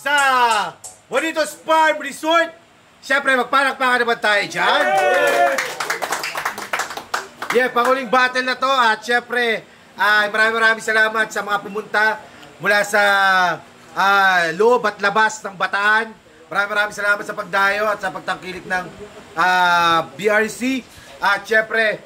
sa Juanitos Farm Resort. Siyempre, magpanak-pakan naman tayo dyan. Yeah, panguling battle na to. At siyempre, maraming salamat sa mga pumunta mula sa loob at labas ng Bataan. Maraming salamat sa pagdayo at sa pagtangkilik ng BRC. At siyempre,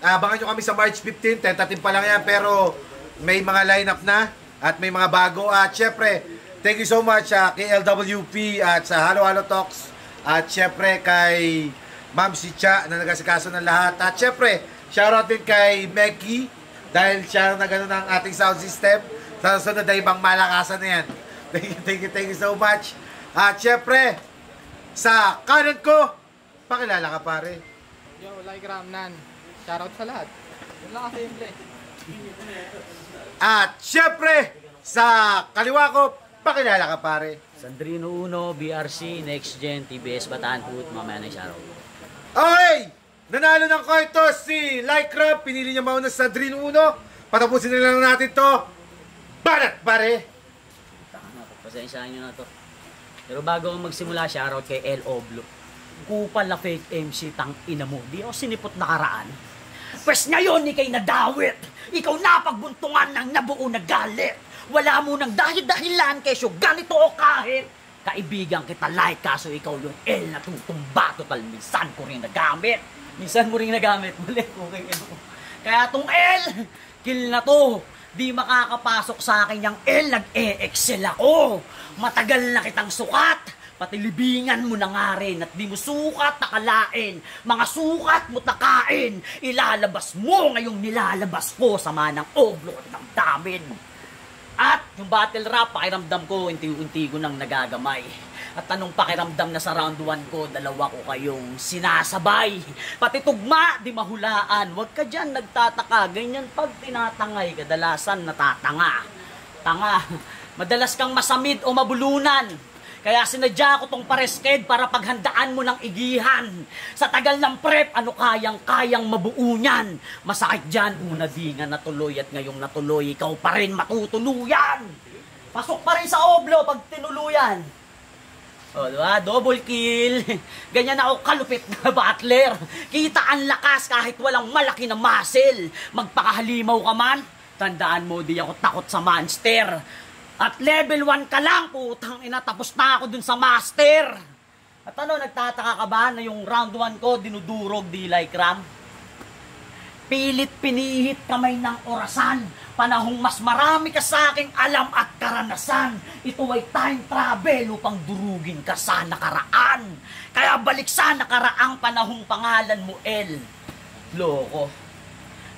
abangan nyo kami sa March 15. Tentative pa lang yan, pero may mga lineup na at may mga bago. At siyempre, thank you so much kay LWP at sa Halo Halo Talks. At siyempre kay Ma'am si Cha na nagasikaso ng lahat. At siyempre, shoutout din kay Meki dahil siya na gano'n ng ating sound system. Sa sunod na ibang malakasan na yan. Thank you so much. At siyempre, sa kanan ko, pakilala ka pare. Yo, like Ramnan. Shoutout sa lahat. Yun lang kasi simple. At siyempre, sa kaliwa ko, pakilala ka pare. Sandrino Uno, BRC, Next Gen, TBS Bataan Hood, mamaya na isaraw. Okay! Nanalo ng koito si Lycra. Pinili niya mauna sa Sandrino Uno. Patapusin na lang natin to. Banat pare! Pasensyahan nyo na to. Pero bago ako magsimula, shoutout kay El Oblo. Kupal na fake MC, tang ina mo. Di ako sinipot nakaraan. Pwes ngayon, ikay nadawit. Ikaw napagbuntungan ng nabuo na galit. Wala mo nang dahilan kesyo ganito o kahit. Kaibigan kita like, kaso ikaw yung El na tutumba. Total, minsan ko rin nagamit. Minsan mo rin nagamit. Mali, okay. Kaya tong El, kill na to. Di makakapasok sa akin yung El, nag-e-excel ako. Matagal na kitang sukat. Pati libingan mo na nga rin at di mo sukat nakalain. Mga sukat mo takain. Ilalabas mo ngayong nilalabas ko sa manang oblo at ng damin. At yung battle rap, pakiramdam ko, unti-unti ko nang nagagamay. At anong pakiramdam na sa round 1 ko, dalawa ko kayong sinasabay. Pati tugma, di mahulaan. Huwag ka dyan nagtataka, ganyan pag tinatangay, kadalasan natatanga. Tanga, madalas kang masamid o mabulunan. Kaya sinadya ko tong paresked para paghandaan mo ng igihan. Sa tagal ng prep, ano kayang mabuo niyan? Masakit dyan, una di nga natuloy at ngayong natuloy, ikaw pa rin matutuluyan. Pasok pa rin sa oblo pag tinuluyan. O, diba? Double kill. Ganyan ako kalupit na battler. Kita ang lakas kahit walang malaki na muscle. Magpakahalimaw ka man, tandaan mo di ako takot sa monster. At level 1 ka lang, putang ina, tapos na ako dun sa master. At ano, nagtataka ka ba na yung round 1 ko, dinudurog di like Ram? Pilit pinihit kamay ng orasan, panahong mas marami ka sa aking alam at karanasan. Ito ay time travel upang durugin ka sa nakaraan. Kaya balik sa nakaraang panahong pangalan mo, El. Loko.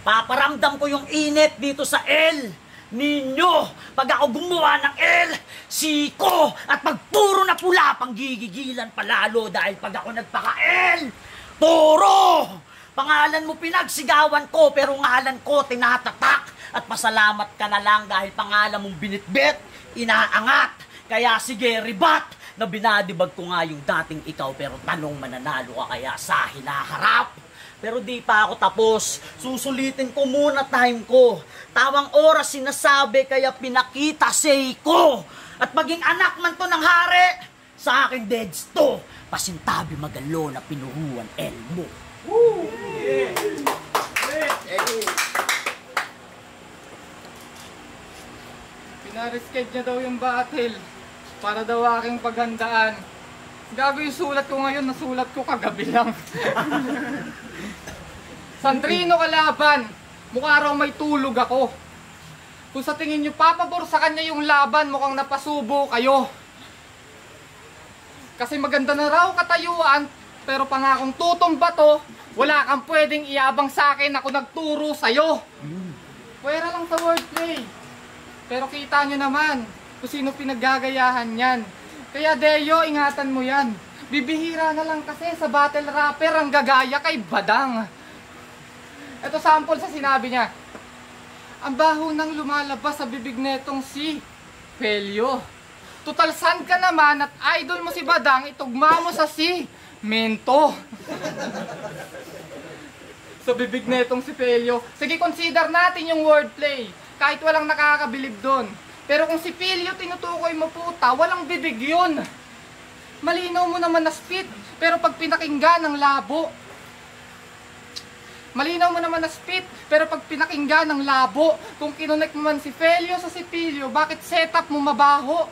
Paparamdam ko yung init dito sa El. Ninyo, pag ako gumawa ng L, siko, at pag puro na pula, pang gigigilan palalo dahil pag ako nagpaka-L, toro! Pangalan mo pinagsigawan ko, pero ngalan ko tinatatak, at pasalamat ka na lang dahil pangalan mong binitbit, inaangat, kaya sige, ribat, na binadibag ko nga yung dating ikaw, pero tanong mananalo ka kaya sa hinaharap. Pero di pa ako tapos, susulitin ko muna time ko. Tawang oras sinasabi kaya pinakita say ko. At maging anak man to ng hari, sa akin deads to. Pasintabi magalo na pinuhuan elmo. Woo! Yeah. Pinarisked niya daw yung battle para daw aking paghandaan. Gago yung sulat ko ngayon, nasulat ko kagabi lang. Sandrino kalaban, mukha raw may tulog ako. Kung sa tingin nyo papabor sa kanya yung laban, mukhang napasubo kayo. Kasi maganda na raw katayuan, pero pangakong tutumba to, wala kang pwedeng iabang sa akin ako nagturo sa'yo. Pwera lang sa wordplay. Pero kita nyo naman kung sino pinaggagayahan yan. Kaya Deo, ingatan mo yan. Bibihira na lang kasi sa battle rapper ang gagaya kay Badang. Ito sample sa sinabi niya. Ang baho nang lumalabas sa bibig netong si Pelyo. Tutal san ka naman at idol mo si Badang, itugma mo sa si Mento. Sa bibig netong si Pelyo. Sige, consider natin yung wordplay. Kahit walang nakakabilib doon. Pero kung si Pilyo tinutukoy mo puta, walang bibig yun. Malinaw mo naman na spit, pero pag pinakinggan ng labo. Malinaw mo naman na spit, pero pag pinakinggan ng labo. Kung kinonek mo man si Felio sa si Pilyo, bakit setup mo mabaho?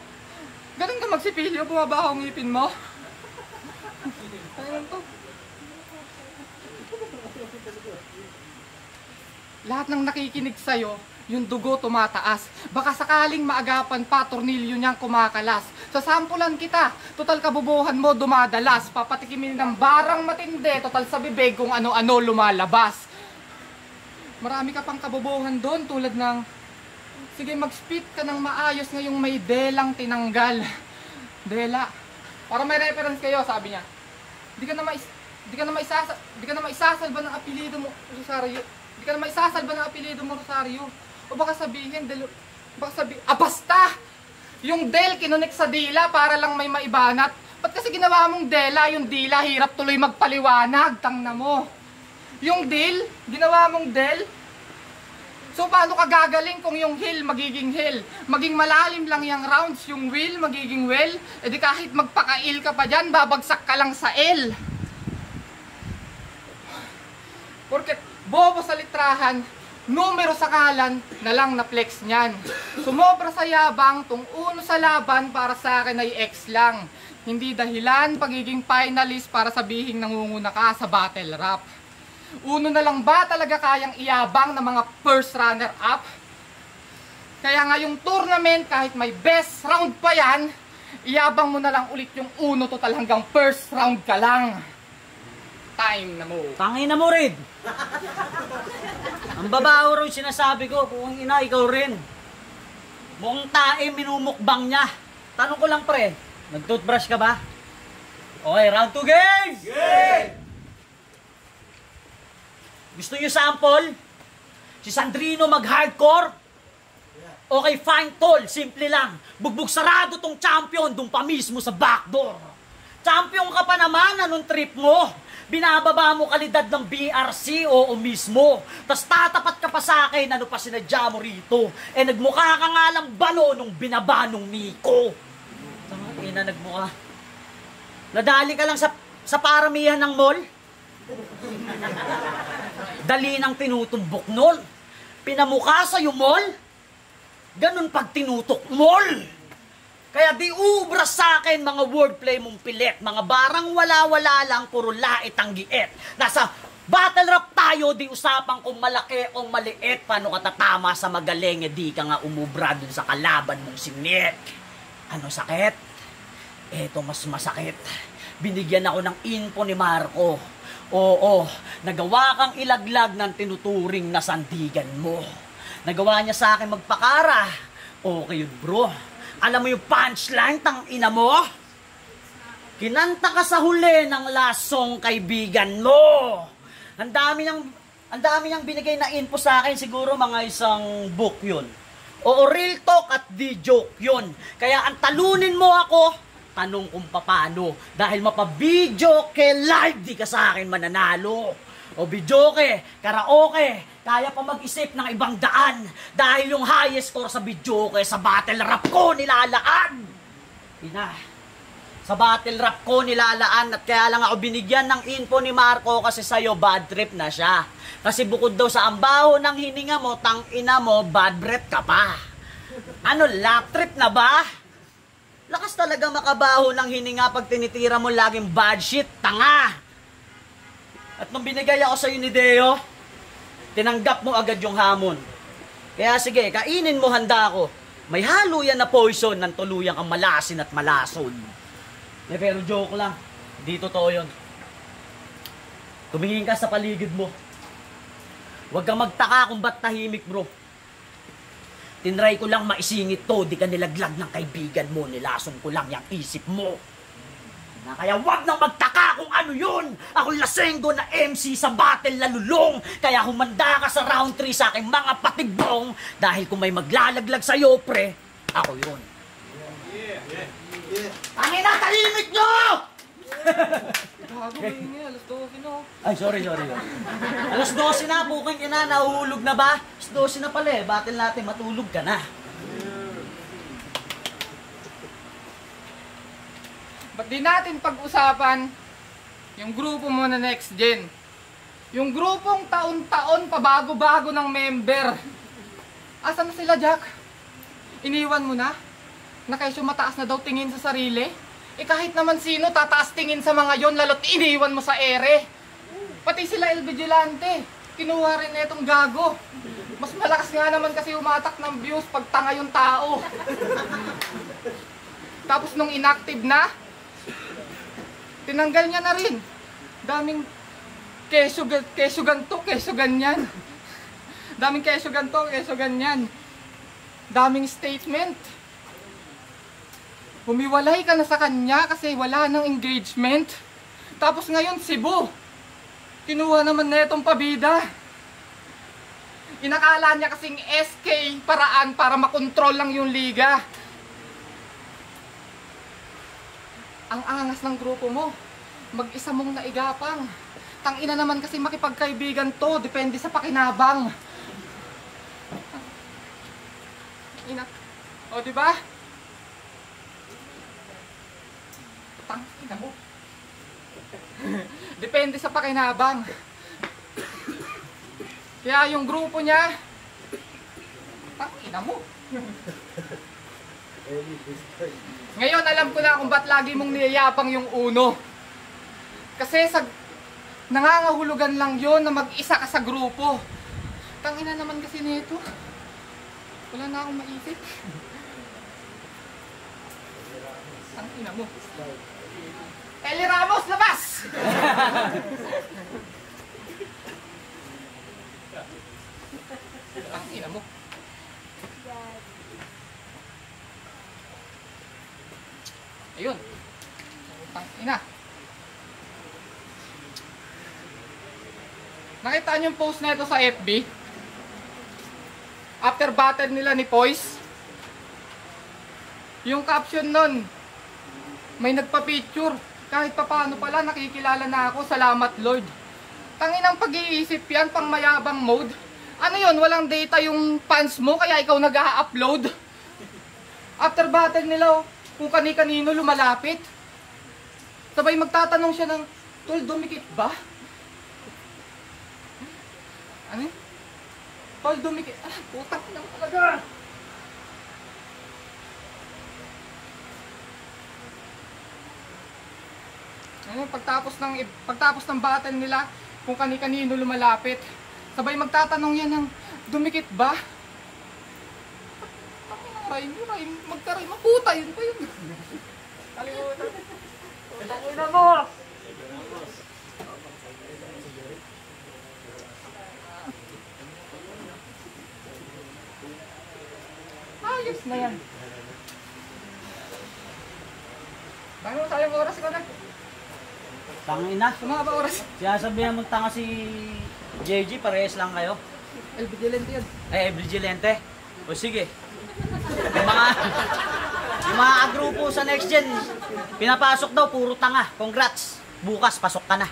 Ganun ka magsipilyo, bumabaho ang ngipin mo? Ayun to. Lahat ng nakikinig sa'yo, yung dugo tumataas. Baka sakaling maagapan pa, tornilyo niyang kumakalas. Sasampulan kita, total kabubuhan mo dumadalas. Papatikimin ng barang matindi, total sa bibig kung ano-ano lumalabas. Marami ka pang kabubuhan doon tulad ng, sige mag-spit ka ng maayos ngayong may delang tinanggal. Dela. Para may reference kayo, sabi niya. Di ka na maisasalba ng apelyido mo, Rosario. Di ka na maisasalba ng apelyido mo, Rosario. O baka sabihin, basta! Yung del kinonek sa dila para lang may maibanat. Ba't kasi ginawa mong dela, yung dila, hirap tuloy magpaliwanag, tangna mo. Yung del, ginawa mong del. So paano ka gagaling kung yung hill magiging hill? Maging malalim lang yung rounds, yung wheel magiging well. E di kahit magpakail ka pa dyan, babagsak ka lang sa L. Porket bobo sa litrahan, numero sa kalan na lang na flex niyan. Sumobra sa yabang, tung uno sa laban para sa akin ay X lang. Hindi dahilan pagiging finalist para sabihin nangunguna ka sa battle rap. Uno na lang ba talaga kayang iyabang ng mga first runner up? Kaya nga yung tournament, kahit may best round pa yan, iyabang mo na lang ulit yung uno total hanggang first round ka lang. Time na mo. Tangin na mo rin. Ang babaho rin sinasabi ko, kung ina, ikaw rin. Mukhang tae, minumukbang niya. Tanong ko lang pre, nag-toothbrush ka ba? Okay, round 2 game! Game! Gusto niyo sample? Si Sandrino mag-hardcore? Okay, fine tol, simple lang. Bugbog sarado tong champion, dun pa mismo sa backdoor. Champion ka pa naman, anong trip mo? Binababa mo kalidad ng BRC, oo mismo. Tas tatapat ka pa sa akin, ano pa sinadya mo rito? Eh nagmukha ka nga lang balo nung binaba nung Nico. Ina, nagmukha. Nadali ka lang sa paramihan ng mall? Dali nang tinutumbok nun. Pinamukha sa'yo mall? Ganun pag tinutok mall. Kaya di ubras sa akin mga wordplay mong pilit. Mga barang wala-wala lang, puro lait ang giit. Nasa battle rap tayo, di usapan kung malaki o maliit. Paano ka tatama sa magaling, di ka nga umubra dun sa kalaban mong si Nick. Ano sakit? Eto mas masakit. Binigyan ako ng info ni Marco. Oo, nagawa kang ilaglag ng tinuturing na sandigan mo. Nagawa niya sa akin magpakara. Okay yun bro. Alam mo yung punchline, tang ina mo? Kinanta ka sa huli ng lasong kaibigan mo. Ang dami niyang binigay na info sa akin, siguro mga isang book yun. Oo, real talk at di joke yun. Kaya ang talunin mo ako, tanong kung paano. Dahil mapa-video ke live, di ka sa akin mananalo. O videoke, karaoke, kaya pa mag-isip ng ibang daan. Dahil yung highest score sa videoke, sa battle rap ko nilalaan. Ina, sa battle rap ko nilalaan. At kaya lang ako binigyan ng info ni Marco kasi sa'yo bad trip na siya. Kasi bukod daw sa ambaho ng hininga mo, tang ina mo, bad breath ka pa. Ano, lap trip na ba? Lakas talaga makabaho ng hininga pag tinitira mo laging bad shit, tanga. At nung binigay ako sa ni Deo, tinanggap mo agad yung hamon. Kaya sige, kainin mo, handa ako. May halo yan na poison ng tuluyang ang malasin at malason. Pero joke lang, di totoo yun. Tumingin ka sa paligid mo. Huwag kang magtaka kung ba't tahimik bro. Tinry ko lang maisingit to, di ka nilaglag ng kaibigan mo, nilason ko lang yung isip mo. Kaya wag nang magtaka kung ano yun. Ako lasenggo na MC sa battle na lulong. Kaya humanda ka sa round 3 sa aking mga patibong. Dahil kung may maglalaglag sa'yo, pre, ako yun. Tangin na, talimik nyo! Gago nga, alas 12 na. Ay, sorry. Alas 12 na, buking ina, nahuhulog na ba? Alas 12 na pala eh, battle natin, matulog ka na. Ba't di natin pag-usapan yung grupo mo na next gen? Yung grupong taon-taon pabago-bago ng member. Asan na sila, Jack? Iniwan mo na? Na kesyo mataas na daw tingin sa sarili? Eh kahit naman sino tataas tingin sa mga yon, lalo't iniwan mo sa ere. Pati sila El Vigilante, kinuha rin na itong gago. Mas malakas nga naman kasi umatak ng views pag tanga yung tao. Tapos nung inactive na, tinanggal niya na rin. Daming kesyo ganto, kesyo ganyan. Daming kesyo ganto, kesyo ganyan. Daming statement. Humiwalay ka na sa kanya kasi wala ng engagement. Tapos ngayon Cebu, kinuha naman na itong pabida. Inakala niya kasing SK paraan para makontrol lang yung liga. Ang angas ng grupo mo, mag-isa mong naigapang. Tangina naman kasi makipagkaibigan to, depende sa pakinabang. O diba? Tangina mo. Depende sa pakinabang. Kaya yung grupo niya, tangina mo. Ngayon alam ko na kung ba't lagi mong niyayapang yung uno. Kasi sa nangangahulugan lang yon na mag-isa ka sa grupo. Tangina naman kasi nito. Wala na akong maisip. Tangina mo. Eli Ramos, labas! Tangina mo. Ayun. Tangina. Nakita niyo yung post na ito sa FB? After battle nila ni Poise, yung caption nun, may nagpa-picture. Kahit papaano pala, nakikilala na ako. Salamat Lord. Tanginang pag-iisip yan, pang mayabang mode. Ano yon? Walang data yung fans mo, kaya ikaw nag-upload. After battle nila, kung kani-kanino lumalapit. Sabay magtatanong siya ng, Tol, dumikit ba? Ano yun? Tol, dumikit. Ah, putang ina mo talaga. Ano, pagtapos ng battle nila, kung kani-kanino lumalapit, sabay magtatanong yan ng, dumikit ba? Rhyme, magka-rhyme, puta, yun pa yun. Kalimutan. Tangina mo! Ayos na yan. Dami mo tayong oras ko na. Tangina. Sumaba oras. Sinasabihan mong tanga si JG, parehas lang kayo. El Vigilante yun. Eh, Vigilante. O sige. Yung mga agrupo sa next gen, pinapasok daw, puro tanga. Congrats. Bukas, pasok ka na.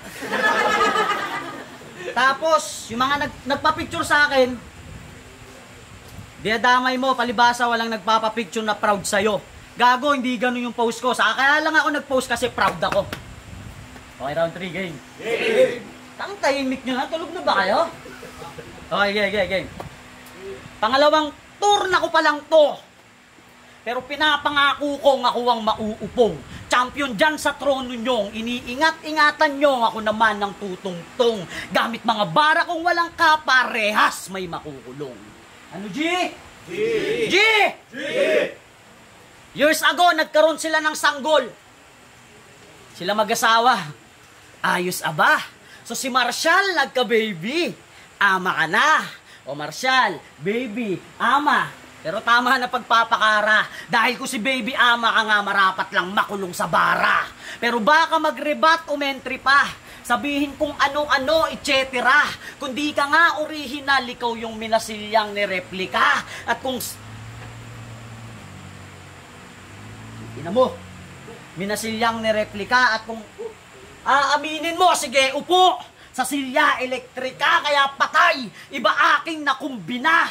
Tapos, yung mga nagpa-picture sa akin, dinadamay mo, palibasa walang nagpapapicture na proud sa'yo. Gago, hindi ganun yung post ko. Kaya lang ako nag-post kasi proud ako. Okay, round 3, game. Tang tahimik nyo na, tulog na ba kayo? Okay, game. Pangalawang tour na ko pa lang to. Pero pinapangako kong ako ang mauupong. Champion dyan sa trono nyong, iniingat-ingatan nyo ako naman ng tutungtong. Gamit mga bara kong walang kaparehas, may makukulong. Ano, G? G! Years ago, nagkaroon sila ng sanggol. Sila mag-asawa. Ayos aba. So si Marshall nagka-baby. Ama ka na. O Marshall, baby, ama. Pero tama na pagpapakara. Dahil kung si baby ama ka nga, marapat lang makulong sa bara. Pero baka mag-rebat o mentry pa. Sabihin kung ano-ano, etc. Kung di ka nga original, ikaw yung minasilyang ni replika. At kung... Ina mo. Minasilyang ni replika. At kung aaminin mo, sige, upo. Sa silya elektrika, kaya patay. Iba aking nakumbina.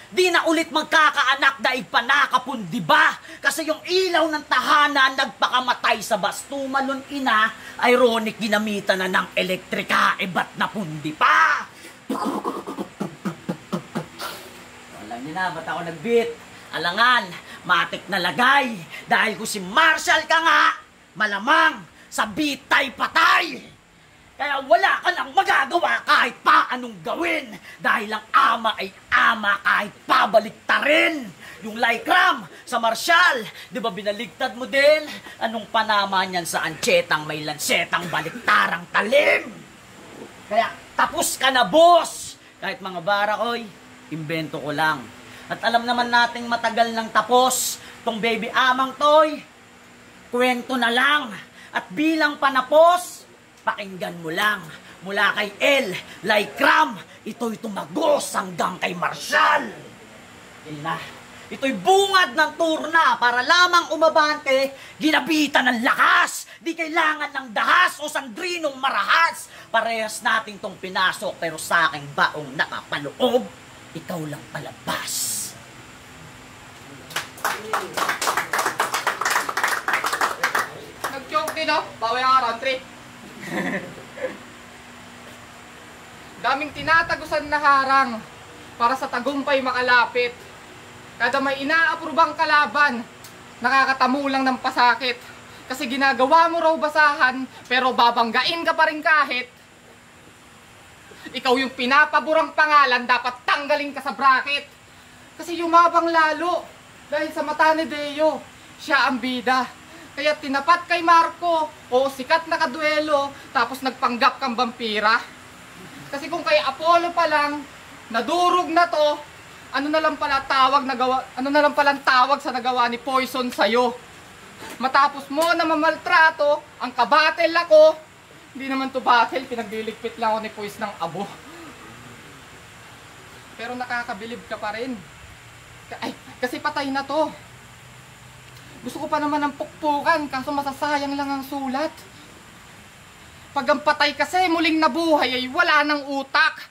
di na ulit magkakaanak daig panakapun, di ba? Kasi yung ilaw ng tahanan nagpakamatay sa bastumalon ina, ironic ginamitan na ng elektrika, ba't napundi pa? Alam niyo na, ba't ako nag-beat? Alangan, matik na lagay, dahil kung si Marshall ka nga, malamang sa bitay patay. Kaya wala ka nang magagawa kahit pa anong gawin. Dahil ang ama ay ama kahit pabaliktarin. Yung Lycram sa Marshall, di ba binaligtad mo din? Anong panama niyan sa anchetang may lansetang baliktarang talim? Kaya tapos ka na, boss! Kahit mga barakoy, imbento ko lang. At alam naman nating matagal nang tapos tong baby amang toy. Kwento na lang. At bilang panapos, pakinggan mo lang, mula kay El, Lycram, ito'y tumagos hanggang kay Marshall. Yun na, ito'y bungad ng turna para lamang umabante, ginabitan ng lakas. Di kailangan ng dahas o sandrinong marahas. Parehas natin tong pinasok, pero sa aking baong nakapaloob, ikaw lang palabas. Nag-joke din, no? Bawi ang round 3. Daming tinatagusan na harang para sa tagumpay makalapit. Kada may inaaprubang kalaban, nakakatamo lang ng pasakit. Kasi ginagawa mo raw basahan, pero babanggain ka pa rin kahit. Ikaw yung pinapaborang pangalan, dapat tanggalin ka sa bracket. Kasi yumabang lalo, dahil sa mata ni Deo, siya ang bida. Kaya tinapat kay Marco, o sikat na kaduelo, tapos nagpanggap kang vampira. Kasi kung kay Apollo pa lang, nadurog na to, ano na lang palang tawag sa nagawa ni Poison sa'yo. Matapos mo na mamaltrato, ang kabatel ako, hindi naman to battle, pinagliligpit lang ako ni Poison ng abo. Pero nakakabilib ka pa rin. Ay, kasi patay na to. Gusto ko pa naman ng pukpukan, kaso masasayang lang ang sulat. Pag ang patay kasi muling nabuhay ay wala ng utak.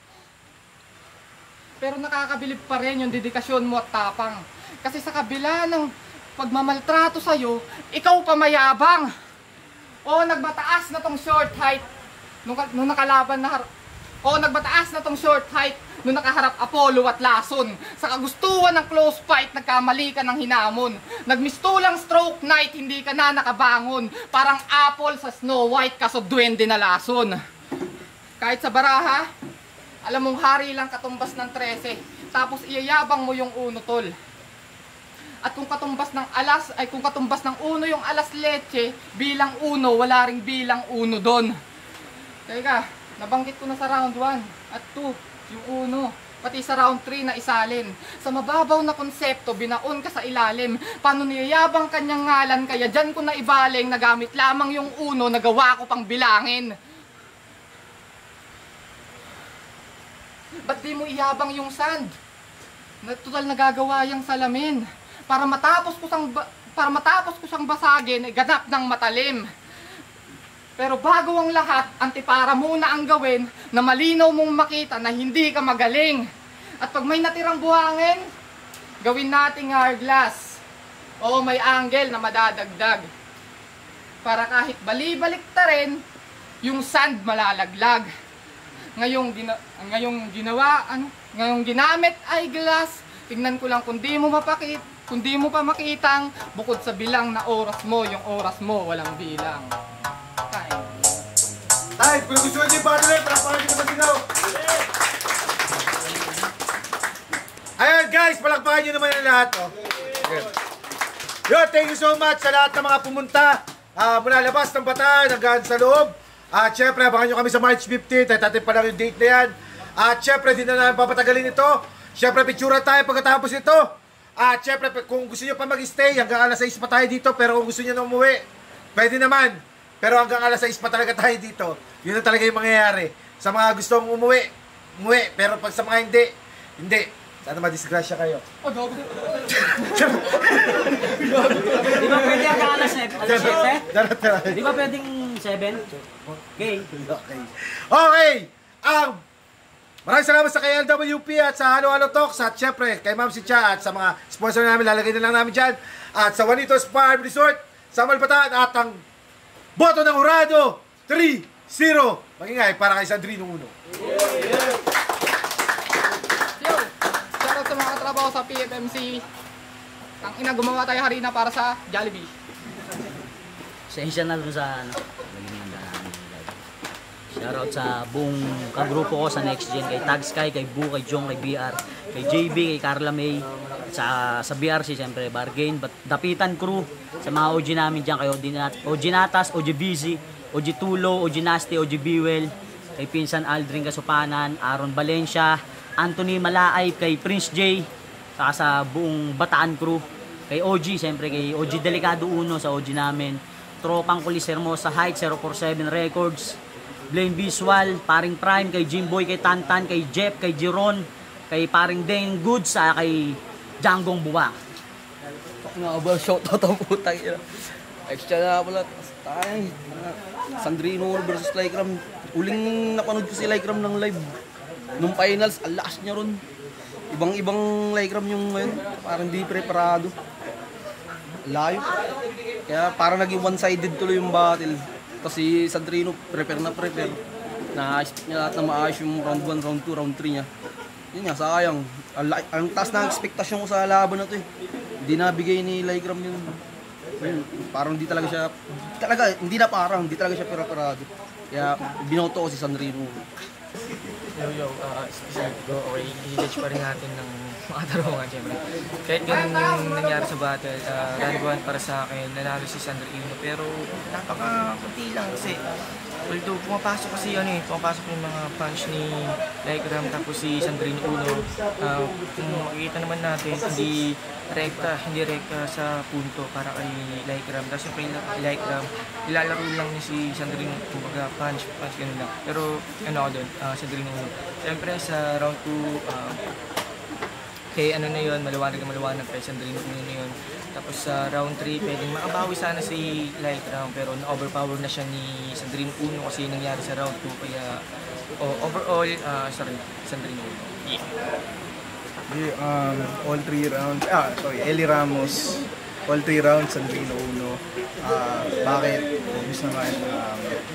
Pero nakakabilib pa rin yung dedikasyon mo at tapang. Kasi sa kabila ng pagmamaltrato sa'yo, ikaw pa mayabang. O nagmataas na tong short height nung nakalaban na nagmataas na tong short height nung nakaharap Apollo at Lason. Sa kagustuhan ng close fight, nagkamali ka ng hinamon. Nagmistulang stroke night, hindi ka na nakabangon. Parang apple sa Snow White, kaso duwende na Lason. Kahit sa baraha, alam mong hari lang katumbas ng 13, tapos iyayabang mo yung uno, tol. At kung katumbas ng uno yung alas leche, bilang uno, wala ring bilang uno doon. Teka, nabanggit ko na sa round 1 at 2. Yung uno, pati sa round 3 na isalin. Sa mababaw na konsepto, binaon ka sa ilalim. Paano niyayabang kanyang ngalan, kaya dyan ko na ibaling, nagamit lamang yung uno, nagawa ko pang bilangin. Ba't di mo iyabang yung sand? Total nagagawa yung salamin. Para matapos ko siyang basagin, ganap ng matalim. Pero bago ang lahat, antipara muna ang gawin na malinaw mong makita na hindi ka magaling. At pag may natirang buhangin, gawin nating hourglass. O may angle na madadagdag. Para kahit balibalik ta rin, yung sand malalaglag. Ngayong ginamit ay glass, tingnan ko lang kung di mo pa makitang, bukod sa bilang na oras mo, yung oras mo walang bilang. Ay, kung gusto nyo yung partner, parapakan nyo naman sinaw. Ayan guys, palakpakan nyo naman yung lahat. Oh. Yo, thank you so much sa lahat ng mga pumunta. Mula labas ng Bataan hanggang sa loob. At syempre, abangan nyo kami sa March 15. Tatin pa lang yung date na yan. At syempre, di na namin papatagalin ito. Syempre, picture tayo pagkatapos ito. At syempre, kung gusto nyo pa mag-stay, hanggang alas 6 pa tayo dito. Pero kung gusto nyo na umuwi, pwede naman. Pero hanggang alas 6 pa talaga tayo dito. Yun na talaga yung mangyayari. Sa mga gustong umuwi. Pero pag sa mga hindi. Sana madisgrasya kayo. Di ba pwede hanggang alas 7? Di ba pwedeng 7? Okay. Okay. Maraming salamat sa kay LWP at sa Halo Halo Talks at syempre kay Ma'am si Cha at sa mga sponsor namin, lalagay na lang namin dyan. At sa Juanitos Farm Resort sa Malbataan at ang boto ng Hurado 3-0. Magingay para kay Sandrino Uno. Yo, shoutout sa mga katrabaho sa PFMC. Ang ina, gumawa tayo harina para sa Jollibee. Sensya na dun sa shoutout sa buong kagrupo ko sa Next Gen, kay Tag Sky, kay Bu, kay Jong, kay BR, kay JB, kay Carla May, sa BRC siyempre, Bargain, Dapitan Crew, sa mga OG namin dyan, kay OG Natas, OG Busy, OG Tulo, OG Nasty, OG Biwell, kay Pinsan Aldrin Kasupanan, Aaron Valencia, Anthony Malaay, kay Prince J, saka sa buong Bataan Crew, kay OG, siyempre kay OG Delicado Uno sa OG namin, Tropang Kulis Hermosa Heights, 047 Records, Blame Visual, Paring Prime, kay Jimboy, kay Tantan, kay Jeff, kay Jiron, kay Paring Deng Goods, kay Janggong Buwak. Nga ba, shoutout ang putang ina. Extra na pala. Tayo, Sandrino versus Lycram. Uling napanood ko si Lycram ng live. Nung finals, ang lakas niya ron. Ibang Lycram yung ngayon. Parang di preparado. Layo. Kaya parang naging one-sided tuloy yung battle. Kasi Sandrino prepare. Na-expect niya lahat na maayos yung round 1, round 2, round 3 niya. Yun nga, sayang. Ang taas na expectation ko sa laban na to eh. Hindi nabigay ni Lycram yun. Parang hindi talaga siya preparado. Kaya binoto ko si Sandrino. Okay, i-judge pa rin natin ng mga tarungan syempre. Kahit ganun yung nangyari sa battle, round 1 para sa akin, nanalo si Sandrino, pero napaka-kunti lang kasi although pumapasok yung mga punch ni Lycram tapos si Sandrino Uno, kung makikita naman natin, hindi rekta sa punto para kay Lycram. Tapos yung kay Lycram, nilalaro lang niya si Sandrino, kumbaga punch, ganun lang. Pero ano ako doon, Sandrino Uno. Siyempre sa round 2, kay ano na yun, maliwanag kay Sandrino Uno na yun. Tapos sa round 3, pwedeng makabawi sana si Lycram, pero na-overpower na siya ni Sandrino Uno kasi nangyari sa round 2. Kaya overall, Sandrino Uno. Yeah. All 3 rounds, Eli Ramos, all 3 rounds, Sandrino Uno. Bakit? Obvious naman,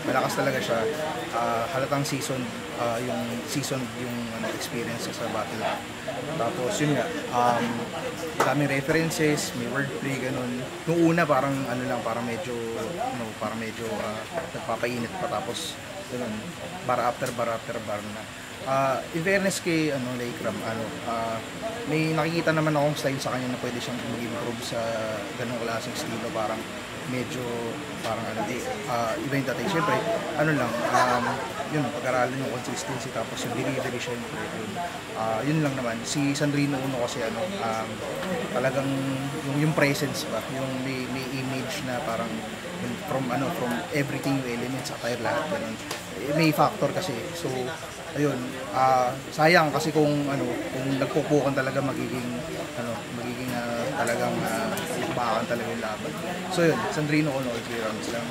malakas talaga siya. Halatang season yung experience sa battle. Tapos yun nga, daming references, may wordplay, ganun. Nung una parang medyo nagpapainit pa, tapos ganun, bar after bar na. In fairness kay Lycram, may nakikita naman akong style sa kanya na pwede siyang mag-improve sa ganung klaseng estilo, parang medyo iba yung tatay. Siyempre, yun, pag-aralan yung consistency, tapos yung delivery syempre, yun lang naman. Si Sandrino Uno kasi talagang yung presence ba, yung may image na parang from everything, yung elements, attire, lahat ganun. May factor kasi. So ayun, sayang kasi kung nagpupukan talaga magiging talagang bakan talaga yung laban. So yun, Sandrino Uno, all 3 rounds lang.